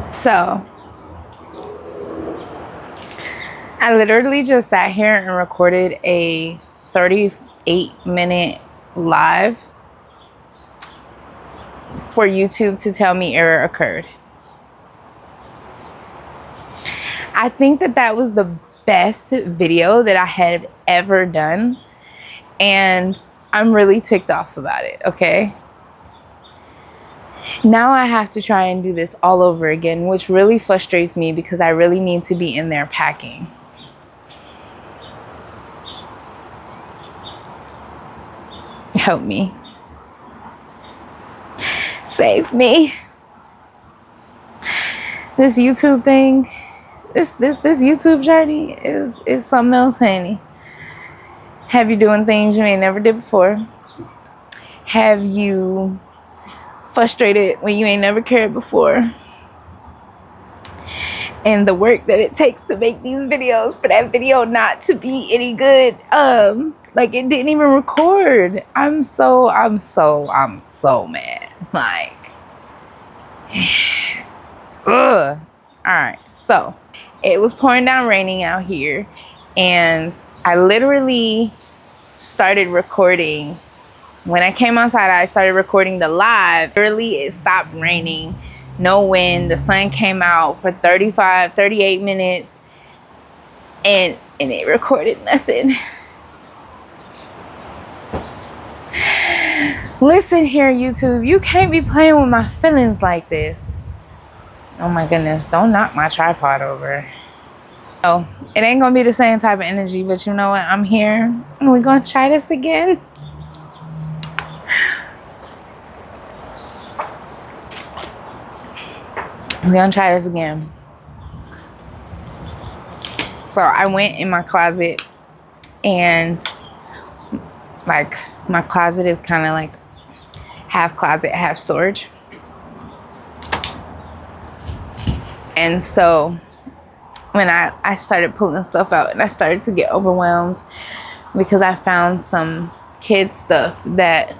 So I literally just sat here and recorded a 38-minute live for YouTube to tell me error occurred. I think that was the best video that I had ever done, and I'm really ticked off about it, okay? Now I have to try and do this all over again, which really frustrates me because I really need to be in there packing. Help me. Save me. This YouTube thing, this YouTube journey is something else, honey. Have you doing things you ain't never did before? Have you frustrated when you ain't never cared before? And the work that it takes to make these videos for that video not to be any good. Like, it didn't even record. I'm so mad. Like, ugh. Alright, so it was pouring down raining out here, and I literally started recording. When I came outside, I started recording the live. Literally, it stopped raining. No wind. The sun came out for 38 minutes, and it recorded nothing. Listen here, YouTube. You can't be playing with my feelings like this. Oh my goodness. Don't knock my tripod over. Oh, it ain't gonna be the same type of energy, but you know what? I'm here, and we're gonna try this again. We're gonna try this again. So I went in my closet, and like, my closet is kind of like half closet, half storage. And so when I started pulling stuff out, and I started to get overwhelmed because I found some kid stuff that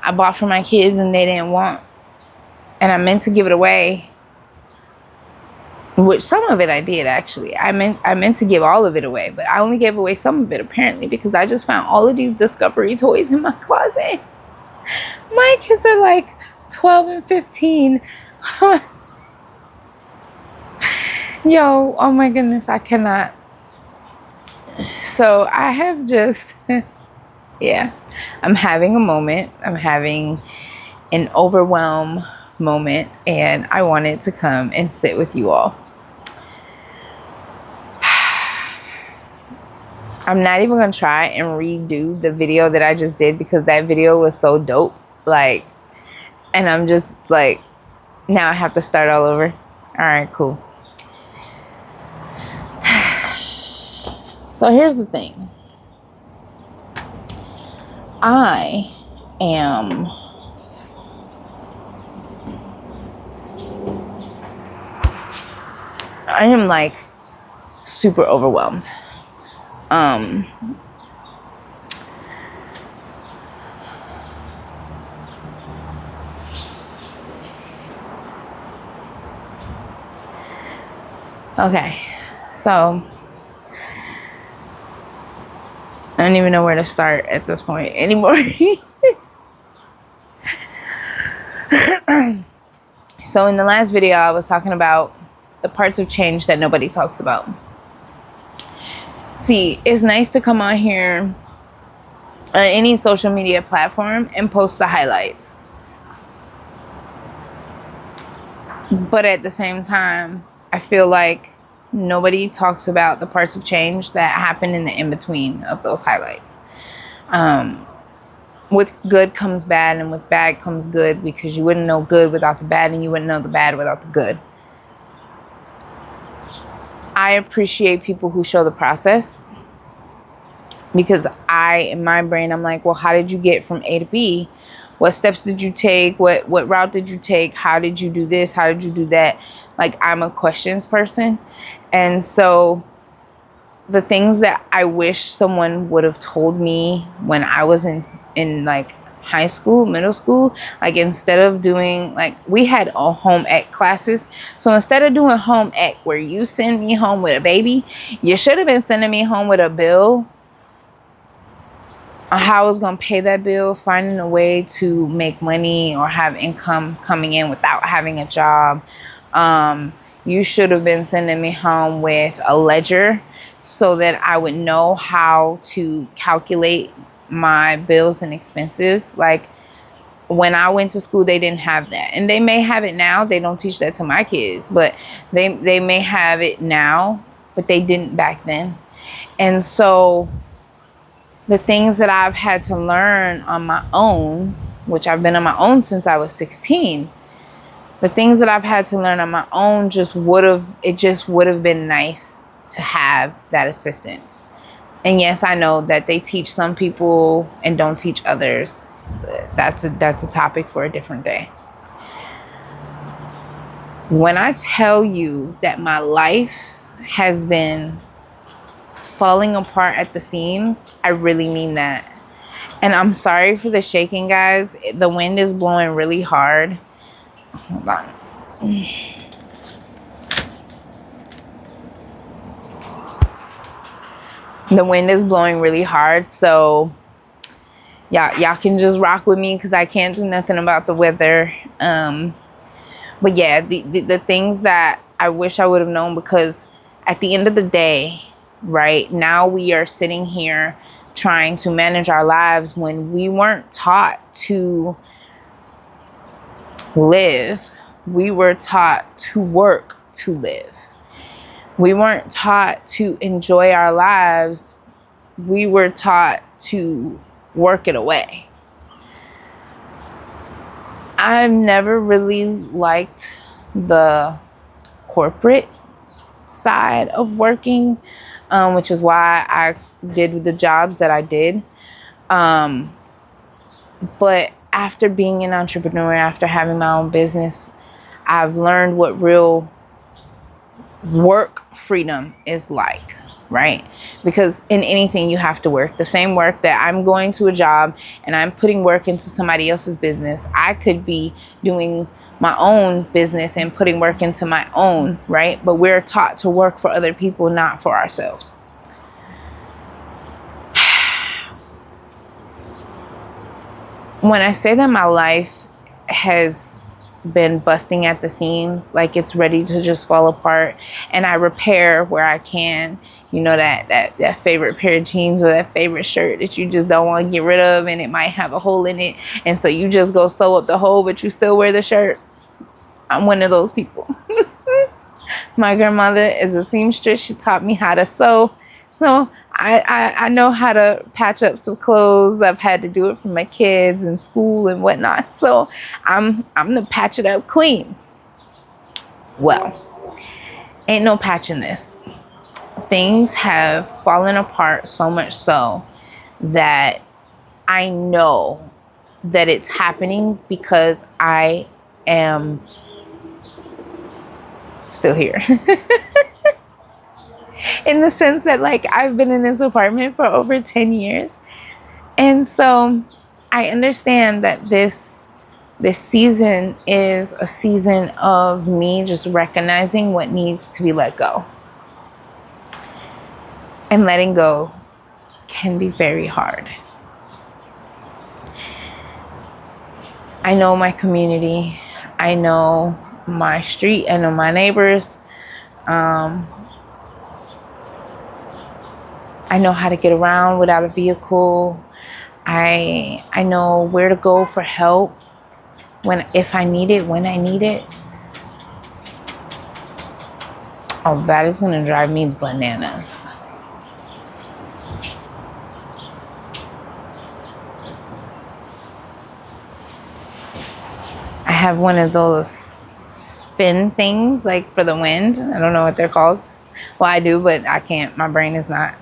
I bought for my kids and they didn't want, and I meant to give it away, which some of it I did actually. I meant to give all of it away, but I only gave away some of it apparently because I just found all of these Discovery toys in my closet. My kids are like 12 and 15. Yo, oh my goodness, I cannot. So I have just, yeah, I'm having a moment. I'm having an overwhelm moment, and I wanted to come and sit with you all. I'm not even gonna try and redo the video that I just did because that video was so dope. Like, and I'm just like, now I have to start all over. All right, cool. So here's the thing. I am like super overwhelmed. Okay, so I don't even know where to start at this point anymore. So in the last video, I was talking about the parts of change that nobody talks about. See, it's nice to come on here on any social media platform and post the highlights. But at the same time, I feel like nobody talks about the parts of change that happen in the in-between of those highlights. With good comes bad, and with bad comes good, because you wouldn't know good without the bad, and you wouldn't know the bad without the good. I appreciate people who show the process, because in my brain, I'm like, well, how did you get from A to B? What steps did you take? What route did you take? How did you do this? How did you do that? Like, I'm a questions person. And so the things that I wish someone would have told me when I was in like high school, middle school, like instead of doing, like, we had all home ec classes. So instead of doing home ec where you send me home with a baby, you should have been sending me home with a bill on how I was going to pay that bill, finding a way to make money or have income coming in without having a job. You should have been sending me home with a ledger so that I would know how to calculate my bills and expenses. Like, when I went to school, they didn't have that. And they may have it now. They don't teach that to my kids, but they may have it now, but they didn't back then. And so the things that I've had to learn on my own, which I've been on my own since I was 16, the things that I've had to learn on my own just would have been nice to have that assistance. And yes, I know that they teach some people and don't teach others. That's a topic for a different day. When I tell you that my life has been falling apart at the seams, I really mean that. And I'm sorry for the shaking, guys. The wind is blowing really hard. Hold on. The wind is blowing really hard, so y'all can just rock with me because I can't do nothing about the weather. But yeah, the things that I wish I would have known, because at the end of the day, right now we are sitting here trying to manage our lives when we weren't taught to live. We were taught to work to live. We weren't taught to enjoy our lives. We were taught to work it away. I've never really liked the corporate side of working, which is why I did the jobs that I did. But after being an entrepreneur, after having my own business, I've learned what real work freedom is like, right? Because in anything you have to work. The same work that I'm going to a job and I'm putting work into somebody else's business, I could be doing my own business and putting work into my own, right? But we're taught to work for other people, not for ourselves. When I say that my life has been busting at the seams, like it's ready to just fall apart, and I repair where I can, you know, that favorite pair of jeans or that favorite shirt that you just don't want to get rid of and it might have a hole in it, and so you just go sew up the hole but you still wear the shirt. I'm one of those people. My grandmother is a seamstress. She taught me how to sew, so I know how to patch up some clothes. I've had to do it for my kids in school and whatnot. So I'm the patch it up queen. Well, ain't no patching this. Things have fallen apart so much so that I know that it's happening because I am still here. In the sense that, like, I've been in this apartment for over 10 years. And so I understand that this season is a season of me just recognizing what needs to be let go. And letting go can be very hard. I know my community. I know my street. I know my neighbors. I know how to get around without a vehicle. I know where to go for help if I need it, when I need it. Oh, that is going to drive me bananas. I have one of those spin things, like for the wind. I don't know what they're called. Well, I do, but I can't. My brain is not.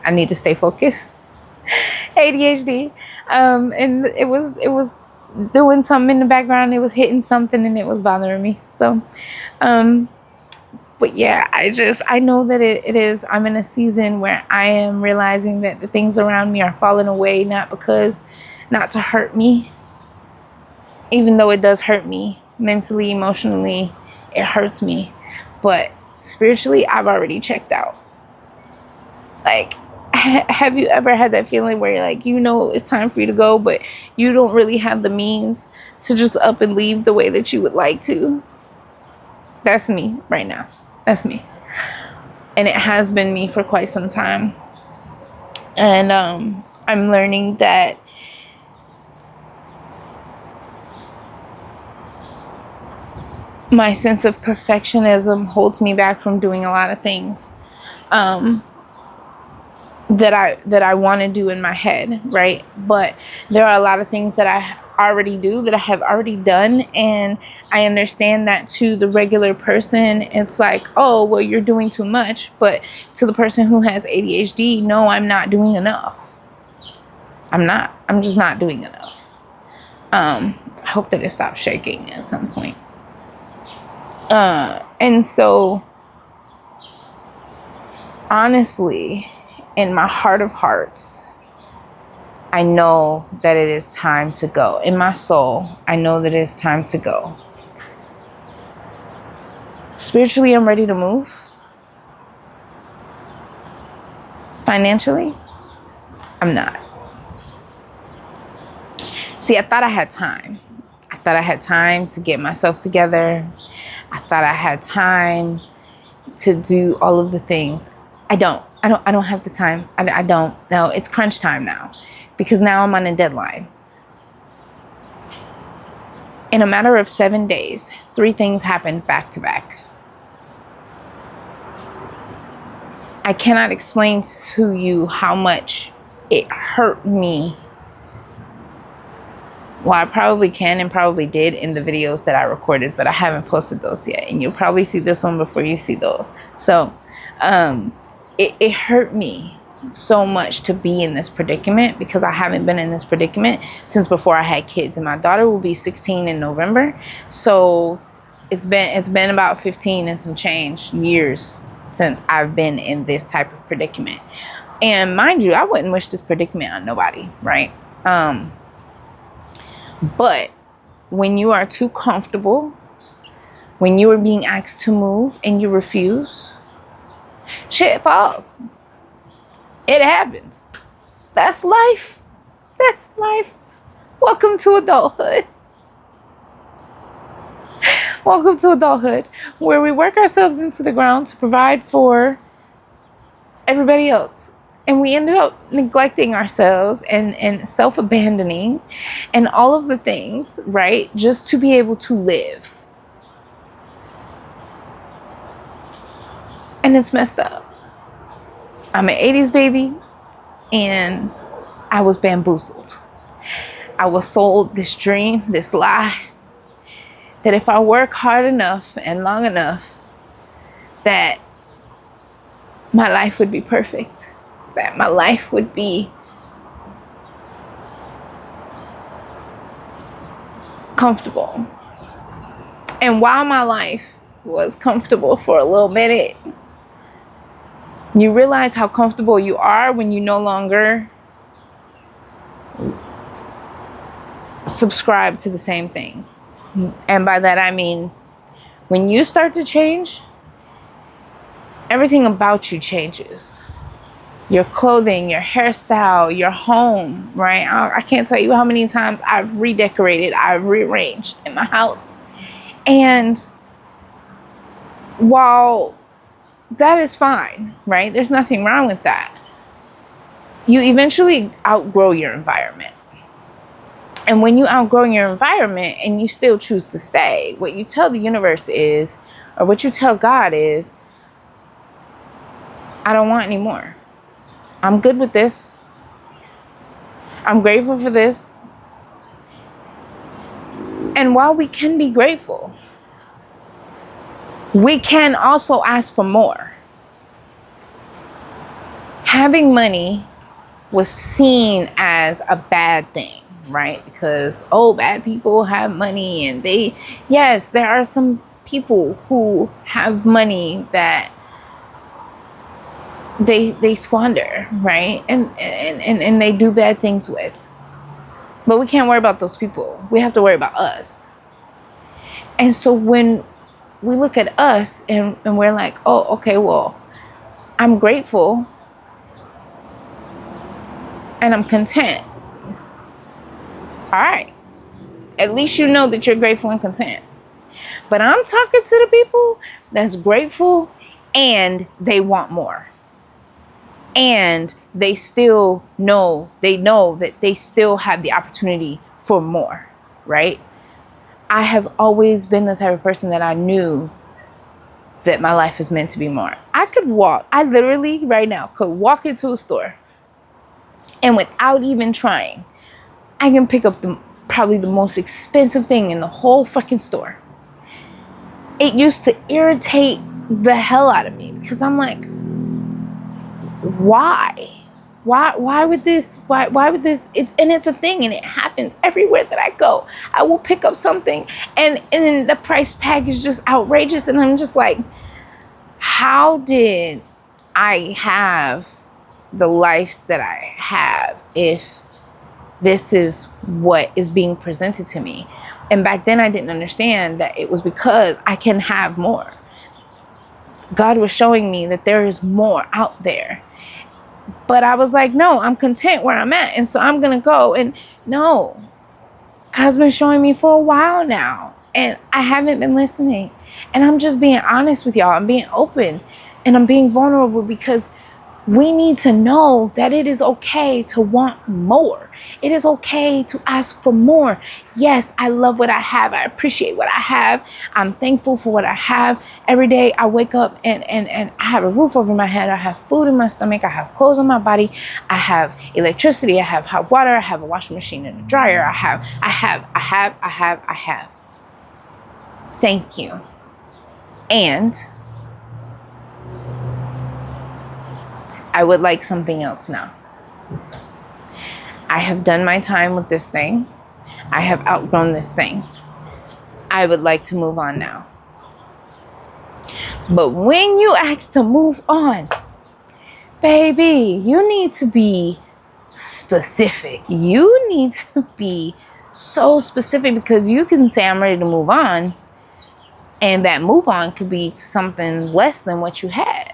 I need to stay focused. ADHD. And it was doing something in the background. It was hitting something and it was bothering me. So, but yeah, I know that it is. I'm in a season where I am realizing that the things around me are falling away, not to hurt me, even though it does hurt me mentally, emotionally, it hurts me. But spiritually, I've already checked out. Like, have you ever had that feeling where you're like, you know, it's time for you to go, but you don't really have the means to just up and leave the way that you would like to? That's me right now. That's me. And it has been me for quite some time. And I'm learning that my sense of perfectionism holds me back from doing a lot of things that I want to do in my head, right? But there are a lot of things that I already do, that I have already done, and I understand that to the regular person it's like, oh, well, you're doing too much. But to the person who has ADHD, no, I'm not doing enough. I'm just not doing enough. I hope that it stops shaking at some point. And so honestly, in my heart of hearts, I know that it is time to go. In my soul, I know that it is time to go. Spiritually, I'm ready to move. Financially, I'm not. See, I thought I had time. I thought I had time to get myself together. I thought I had time to do all of the things. I don't have the time. I don't. No, it's crunch time now, because now I'm on a deadline. In a matter of 7 days, 3 things happened back to back. I cannot explain to you how much it hurt me. Well, I probably can and probably did in the videos that I recorded, but I haven't posted those yet. And you'll probably see this one before you see those. So it hurt me so much to be in this predicament, because I haven't been in this predicament since before I had kids. And my daughter will be 16 in November. So it's been about 15 and some change years since I've been in this type of predicament. And mind you, I wouldn't wish this predicament on nobody, right? But when you are too comfortable, when you are being asked to move and you refuse, shit falls. It happens. That's life. That's life. Welcome to adulthood. Welcome to adulthood, where we work ourselves into the ground to provide for everybody else. And we ended up neglecting ourselves and self-abandoning and all of the things, right? Just to be able to live. And it's messed up. I'm an 80s baby, and I was bamboozled. I was sold this dream, this lie, that if I work hard enough and long enough, that my life would be perfect. That my life would be comfortable. And while my life was comfortable for a little minute, you realize how comfortable you are when you no longer subscribe to the same things. And by that I mean, when you start to change, everything about you changes. Your clothing, your hairstyle, your home, right? I can't tell you how many times I've redecorated, I've rearranged in my house. And while that is fine, right? There's nothing wrong with that. You eventually outgrow your environment. And when you outgrow your environment and you still choose to stay, what you tell the universe is, or what you tell God is, I don't want any more. I'm good with this. I'm grateful for this. And while we can be grateful, we can also ask for more. Having money was seen as a bad thing, right? Because, oh, bad people have money, and yes, there are some people who have money that they squander, right? And they do bad things with. But we can't worry about those people. We have to worry about us. And so when we look at us and we're like, oh, okay, well, I'm grateful and I'm content. All right. At least you know that you're grateful and content. But I'm talking to the people that's grateful and they want more. And they still know, that they still have the opportunity for more, right? I have always been the type of person that I knew that my life is meant to be more. I literally right now could walk into a store and without even trying, I can pick up probably the most expensive thing in the whole fucking store. It used to irritate the hell out of me because I'm like, why would this it's a thing, and it happens everywhere that I go. I will pick up something and the price tag is just outrageous, and I'm just like, how did I have the life that I have if this is what is being presented to me? And back then I didn't understand that it was because I can have more. God was showing me that there is more out there. But I was like, no, I'm content where I'm at. And so I'm going to go. And no, God's been showing me for a while now. And I haven't been listening. And I'm just being honest with y'all. I'm being open and I'm being vulnerable because we need to know that it is okay to want more. It is okay to ask for more. Yes, I love what I have. I appreciate what I have. I'm thankful for what I have. Every day I wake up and I have a roof over my head. I have food in my stomach. I have clothes on my body. I have electricity. I have hot water. I have a washing machine and a dryer. I have. Thank you. And I would like something else now. I have done my time with this thing. I have outgrown this thing. I would like to move on now. But when you ask to move on, baby, you need to be specific. You need to be so specific, because you can say I'm ready to move on, and that move on could be something less than what you had.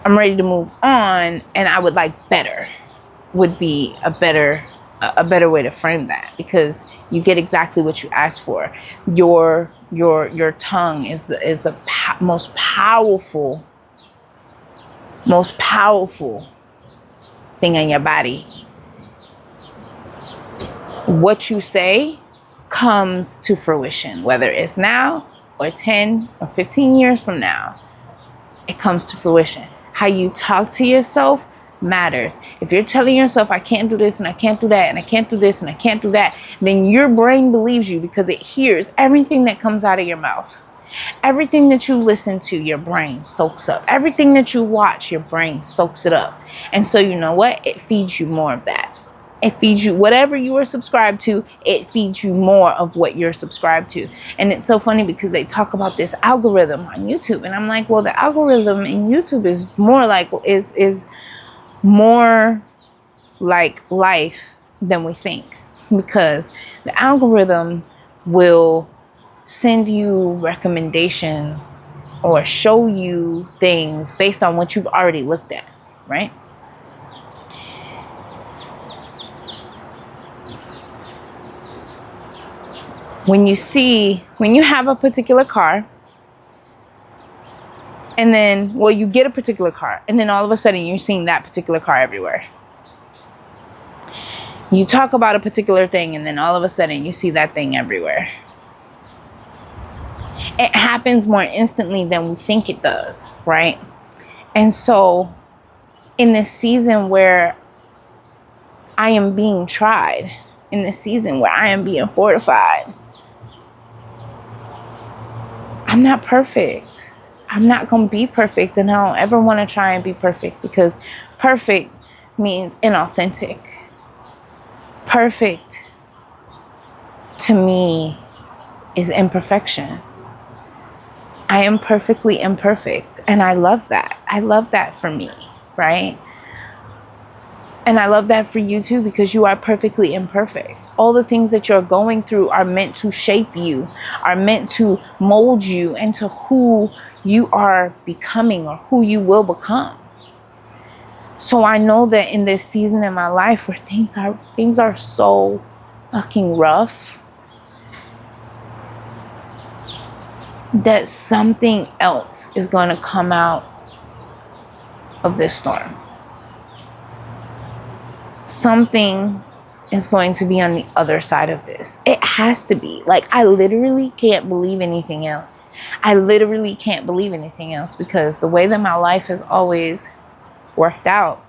I'm ready to move on and I would like better would be a better way to frame that, because you get exactly what you asked for. Your tongue is the most powerful thing in your body. What you say comes to fruition, whether it's now or 10 or 15 years from now, it comes to fruition. How you talk to yourself matters. If you're telling yourself, I can't do this and I can't do that and I can't do this and I can't do that, then your brain believes you, because it hears everything that comes out of your mouth. Everything that you listen to, your brain soaks up. Everything that you watch, your brain soaks it up. And so you know what? It feeds you more of that. It feeds you whatever you are subscribed to. It feeds you more of what you're subscribed to. And it's so funny because they talk about this algorithm on YouTube, and I'm like, well, the algorithm in YouTube is more like more like life than we think, because the algorithm will send you recommendations or show you things based on what you've already looked at, right? When you have a particular car, and then, well, you get a particular car, and then all of a sudden you're seeing that particular car everywhere. You talk about a particular thing, and then all of a sudden you see that thing everywhere. It happens more instantly than we think it does, right? And so in this season where I am being tried, in this season where I am being fortified, I'm not perfect. I'm not going to be perfect, and I don't ever want to try and be perfect, because perfect means inauthentic. Perfect to me is imperfection. I am perfectly imperfect, and I love that. I love that for me, right? And I love that for you too, because you are perfectly imperfect. All the things that you're going through are meant to shape you, are meant to mold you into who you are becoming or who you will become. So I know that in this season in my life where things are so fucking rough, that something else is going to come out of this storm. Something is going to be on the other side of this. It has to be. Like, I literally can't believe anything else. I literally can't believe anything else, because the way that my life has always worked out,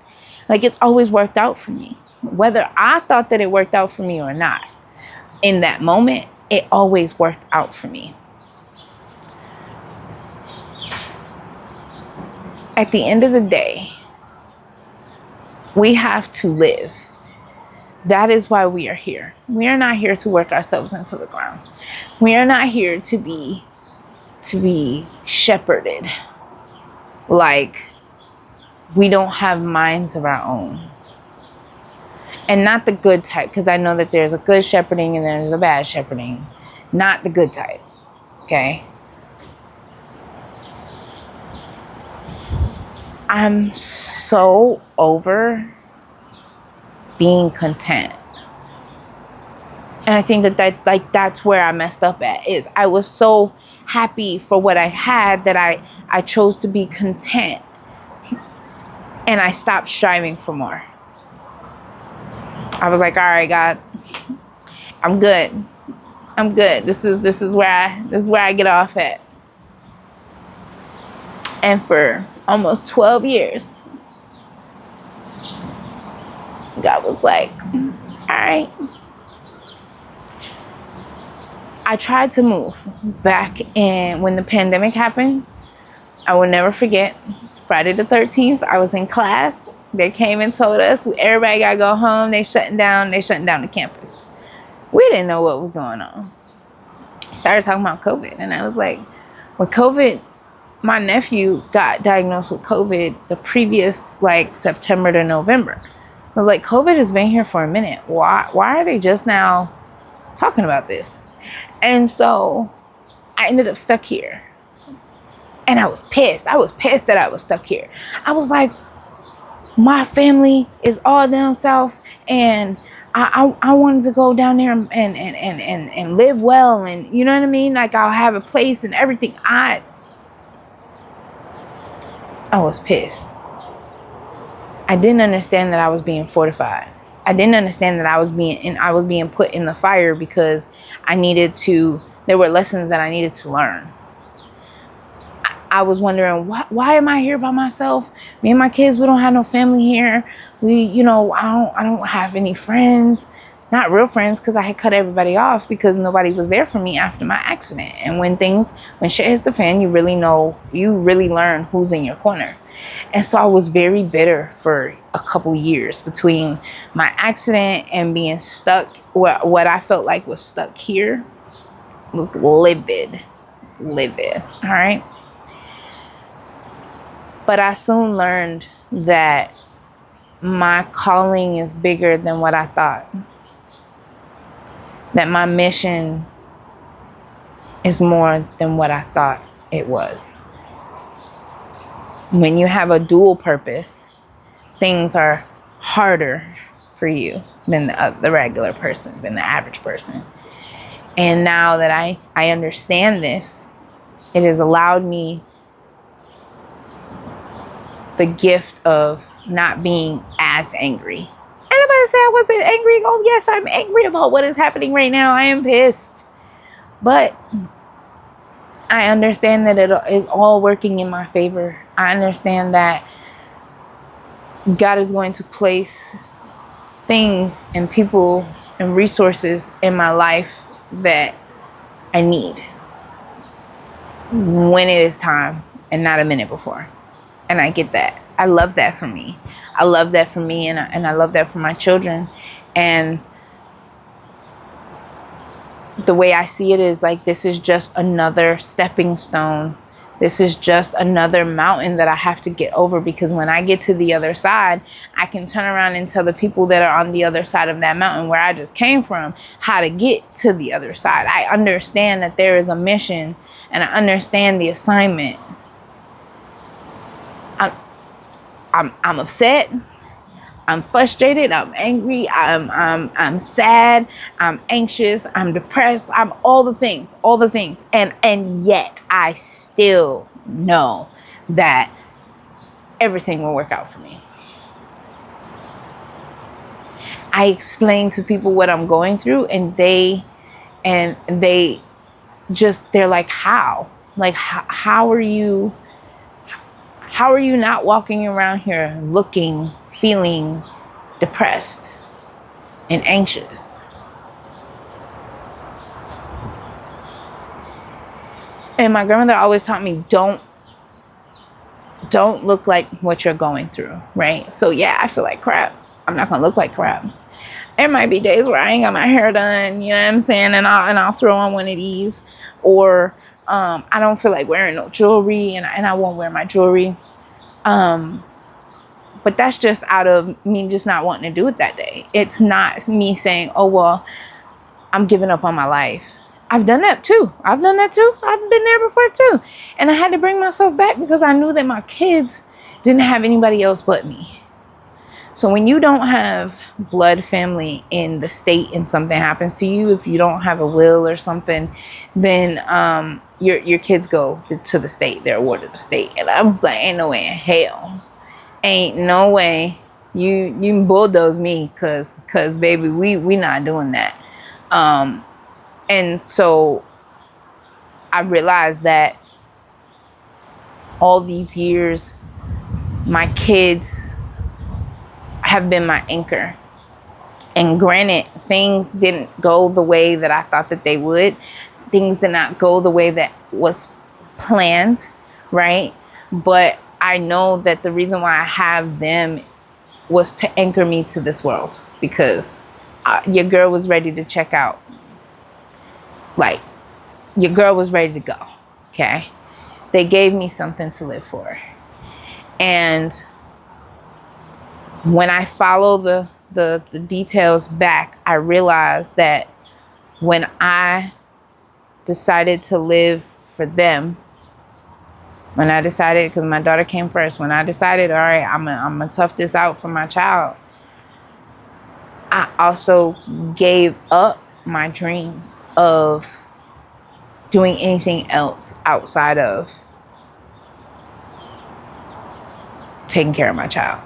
like, it's always worked out for me. Whether I thought that it worked out for me or not, in that moment, it always worked out for me. At the end of the day, we have to live. That is why we are here. We are not here to work ourselves into the ground. We are not here to be shepherded like we don't have minds of our own. And not the good type, because I know that there's a good shepherding and there's a bad shepherding. Not the good type, okay? I'm so over being content. And I think that's where I messed up at, is I was so happy for what I had that I chose to be content, and I stopped striving for more. I was like, all right, God, I'm good. I'm good. This is where I get off at. And for almost 12 years, God was like, all right. I tried to move back in when the pandemic happened. I will never forget, Friday the 13th, I was in class. They came and told us everybody got to go home. They shutting down the campus. We didn't know what was going on. Started talking about COVID. And I was like, with COVID, my nephew got diagnosed with COVID the previous September to November. I was like, COVID has been here for a minute. Why are they just now talking about this? And so I ended up stuck here. And I was pissed. I was pissed that I was stuck here. I was like, my family is all down south, and I wanted to go down there and live well, and you know what I mean? Like, I'll have a place and everything. I was pissed. I didn't understand that I was being fortified. I didn't understand that I was being put in the fire because there were lessons that I needed to learn. I was wondering, why am I here by myself? Me and my kids, we don't have no family here. I don't have any friends, not real friends, because I had cut everybody off because nobody was there for me after my accident. And when shit hits the fan, you really learn who's in your corner. And so I was very bitter for a couple years between my accident and being stuck. What I felt like was stuck here was livid. It's livid. All right. But I soon learned that my calling is bigger than what I thought. That my mission is more than what I thought it was. When you have a dual purpose, things are harder for you than the regular person, than the average person. And now that I understand this, it has allowed me the gift of not being as angry. Anybody say I wasn't angry? Oh yes, I'm angry about what is happening right now. I am pissed. But I understand that it is all working in my favor. I understand that God is going to place things and people and resources in my life that I need when it is time and not a minute before. And I get that. I love that for me. I love that for me, and I love that for my children. And the way I see it is like, this is just another stepping stone. This is just another mountain that I have to get over, because when I get to the other side, I can turn around and tell the people that are on the other side of that mountain where I just came from how to get to the other side. I understand that there is a mission, and I understand the assignment. I'm upset. I'm frustrated. I'm angry. I'm sad. I'm anxious. I'm depressed. I'm all the things. And yet I still know that everything will work out for me. I explain to people what I'm going through, and they're like, how? Like, how are you not walking around here feeling depressed and anxious? And my grandmother always taught me, don't look like what you're going through, right? So yeah, I feel like crap. I'm not gonna look like crap. There might be days where I ain't got my hair done, you know what I'm saying, and I'll throw on one of these, or I don't feel like wearing no jewelry, and I won't wear my jewelry. But that's just out of me just not wanting to do it that day. It's not me saying, oh, well, I'm giving up on my life. I've done that too. I've been there before too. And I had to bring myself back, because I knew that my kids didn't have anybody else but me. So when you don't have blood family in the state and something happens to you, if you don't have a will or something, then your kids go to the state. They're awarded the state. And I was like, ain't no way in hell. Ain't no way you can bulldoze me, cause baby, we not doing that. And so I realized that all these years, my kids have been my anchor. And granted, things didn't go the way that I thought that they would. Things did not go the way that was planned, right? But I know that the reason why I have them was to anchor me to this world, because your girl was ready to check out. Like, your girl was ready to go, okay? They gave me something to live for. And when I follow the details back, I realized that when I decided to live for them, when I decided, because my daughter came first, when I decided, all right, I'm gonna tough this out for my child, I also gave up my dreams of doing anything else outside of taking care of my child.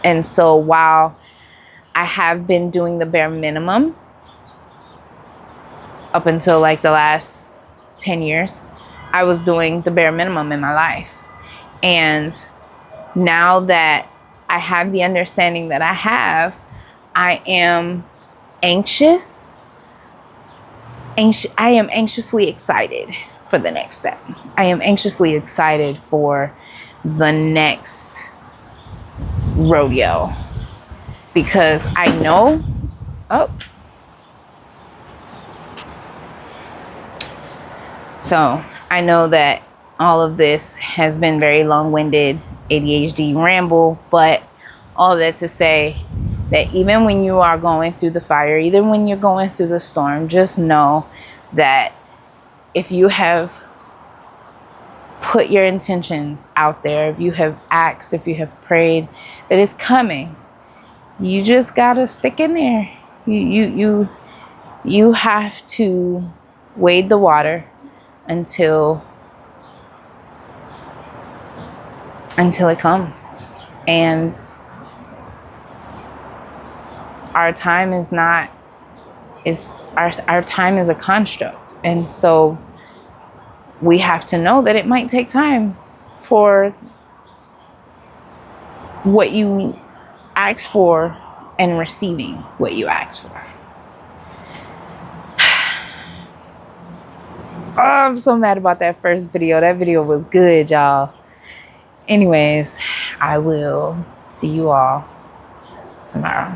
And so while I have been doing the bare minimum up until like the last 10 years, I was doing the bare minimum in my life. And now that I have the understanding that I have, I am anxious. I am anxiously excited for the next step. I am anxiously excited for the next rodeo, because I know, so I know that all of this has been very long-winded ADHD ramble, but all that to say that even when you are going through the fire, even when you're going through the storm, just know that if you have put your intentions out there, if you have asked, if you have prayed, that it's coming. You just gotta stick in there. You have to wade the water until it comes. And our time is not, our time is a construct. And so we have to know that it might take time for what you ask for and receiving what you ask for. Oh, I'm so mad about that first video. That video was good, y'all. Anyways, I will see you all tomorrow.